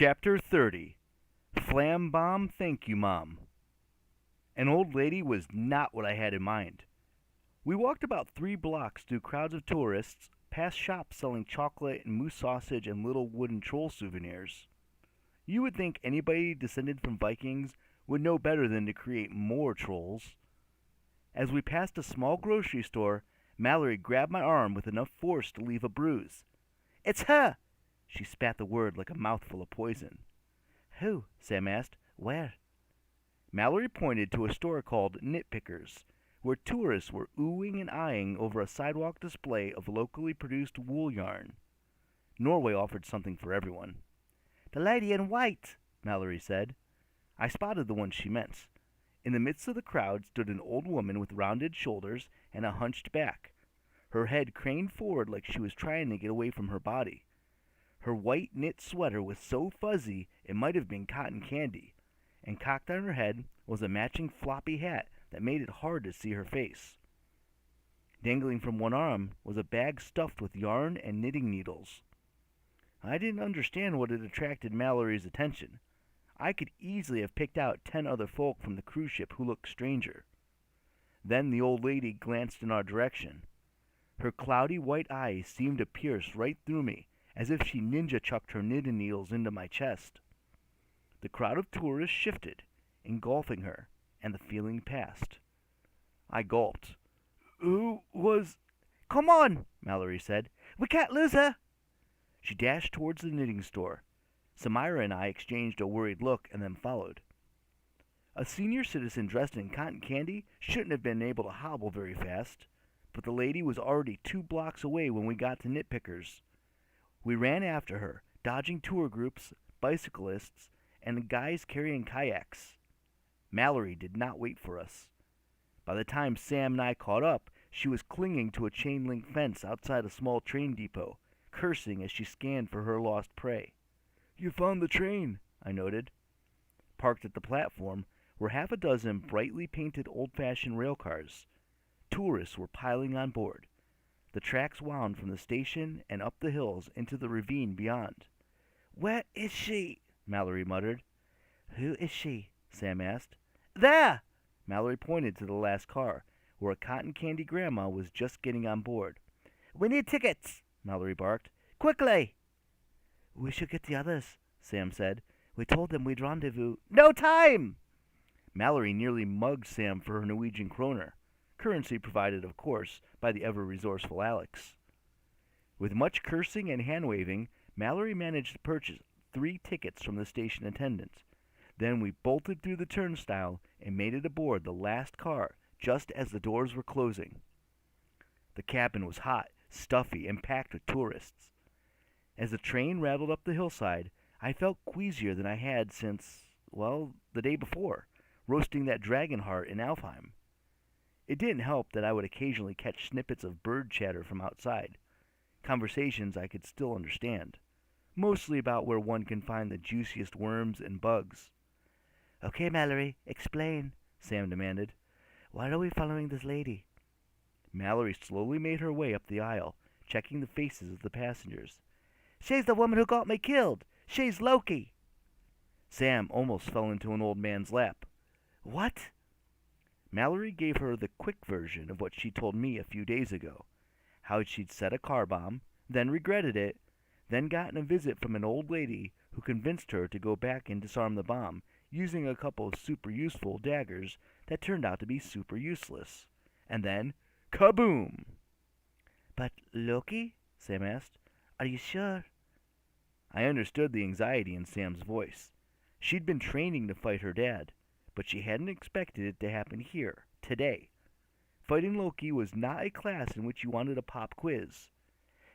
Chapter 30 Flam Bomb Thank You Mom. An old lady was not what I had in mind. We walked about 3 blocks through crowds of tourists, past shops selling chocolate and moose sausage and little wooden troll souvenirs. You would think anybody descended from Vikings would know better than to create more trolls. As we passed a small grocery store, Mallory grabbed my arm with enough force to leave a bruise. "It's her!" She spat the word like a mouthful of poison. "Who?" Sam asked. "Where?" Mallory pointed to a store called Nitpickers, where tourists were oohing and eyeing over a sidewalk display of locally produced wool yarn. Norway offered something for everyone. "The lady in white," Mallory said. I spotted the one she meant. In the midst of the crowd stood an old woman with rounded shoulders and a hunched back. Her head craned forward like she was trying to get away from her body. Her white knit sweater was so fuzzy it might have been cotton candy, and cocked on her head was a matching floppy hat that made it hard to see her face. Dangling from one arm was a bag stuffed with yarn and knitting needles. I didn't understand what had attracted Mallory's attention. I could easily have picked out 10 other folk from the cruise ship who looked stranger. Then the old lady glanced in our direction. Her cloudy white eyes seemed to pierce right through me, as if she ninja-chucked her knitting needles into my chest. The crowd of tourists shifted, engulfing her, and the feeling passed. I gulped. "Who was—" "Come on," Mallory said. "We can't lose her." She dashed towards the knitting store. Samira and I exchanged a worried look and then followed. A senior citizen dressed in cotton candy shouldn't have been able to hobble very fast, but the lady was already 2 blocks away when we got to Nitpickers. We ran after her, dodging tour groups, bicyclists, and guys carrying kayaks. Mallory did not wait for us. By the time Sam and I caught up, she was clinging to a chain-link fence outside a small train depot, cursing as she scanned for her lost prey. "You found the train," I noted. Parked at the platform were half a dozen brightly painted old-fashioned railcars. Tourists were piling on board. The tracks wound from the station and up the hills into the ravine beyond. "Where is she?" Mallory muttered. "Who is she?" Sam asked. "There!" Mallory pointed to the last car, where a cotton candy grandma was just getting on board. "We need tickets!" Mallory barked. "Quickly!" "We should get the others," Sam said. "We told them we'd rendezvous." "No time!" Mallory nearly mugged Sam for her Norwegian kroner, currency provided, of course, by the ever-resourceful Alex. With much cursing and hand-waving, Mallory managed to purchase 3 tickets from the station attendant. Then we bolted through the turnstile and made it aboard the last car just as the doors were closing. The cabin was hot, stuffy, and packed with tourists. As the train rattled up the hillside, I felt queasier than I had since, well, the day before, roasting that dragon heart in Alfheim. It didn't help that I would occasionally catch snippets of bird chatter from outside, conversations I could still understand, mostly about where one can find the juiciest worms and bugs. "Okay, Mallory, explain," Sam demanded. "Why are we following this lady?" Mallory slowly made her way up the aisle, checking the faces of the passengers. "She's the woman who got me killed! She's Loki!" Sam almost fell into an old man's lap. "What?" Mallory gave her the quick version of what she told me a few days ago. How she'd set a car bomb, then regretted it, then gotten a visit from an old lady who convinced her to go back and disarm the bomb using a couple of super useful daggers that turned out to be super useless. And then, kaboom! "But Loki?" Sam asked. "Are you sure?" I understood the anxiety in Sam's voice. She'd been training to fight her dad, but she hadn't expected it to happen here, today. Fighting Loki was not a class in which you wanted a pop quiz.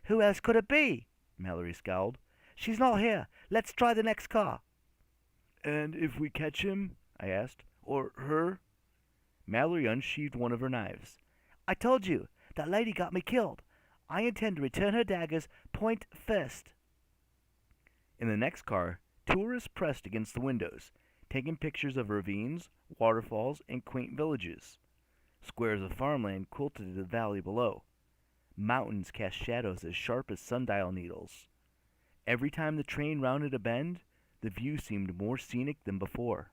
"Who else could it be?" Mallory scowled. "She's not here. Let's try the next car." "And if we catch him?" I asked. "Or her?" Mallory unsheathed one of her knives. "I told you, that lady got me killed. I intend to return her daggers point first." In the next car, tourists pressed against the windows, taking pictures of ravines, waterfalls, and quaint villages. Squares of farmland quilted the valley below. Mountains cast shadows as sharp as sundial needles. Every time the train rounded a bend, The view seemed more scenic than before.